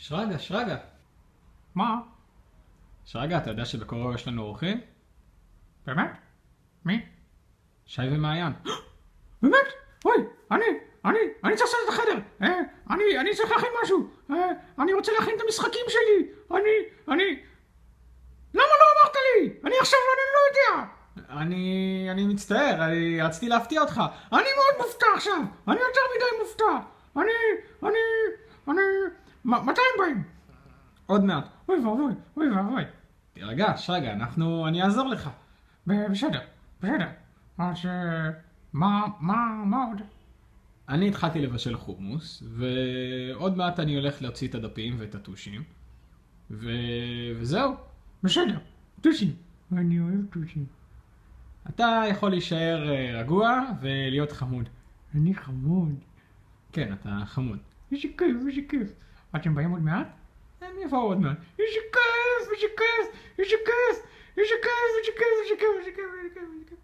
שרגא, שרגא. מה? שרגא, אתה יודע שבקרוב יש לנו אורחים? באמת? מי? שי ומעיין. באמת? אוי, אני צריך לעשות את החדר. אני צריך להכין משהו. אני רוצה להכין את המשחקים שלי. למה לא אמרת לי? אני עכשיו לא יודע. אני מצטער, אני רציתי להפתיע אותך. אני מאוד מופתע עכשיו. אני יותר מדי מופתע. מתי הם באים? עוד מעט. אוי ואבוי. תירגע, שרגא, אני אעזור לך. בסדר. אז מה עוד? אני התחלתי לבשל חומוס, ועוד מעט אני הולך להוציא את הדפים ואת הטושים. וזהו. בסדר, טושים. אני אוהב טושים. אתה יכול להישאר רגוע ולהיות חמוד. אני חמוד. כן, אתה חמוד. איזה כיף. אתם באים עוד מעט? הם יבואו עוד מעט. איזה כיף.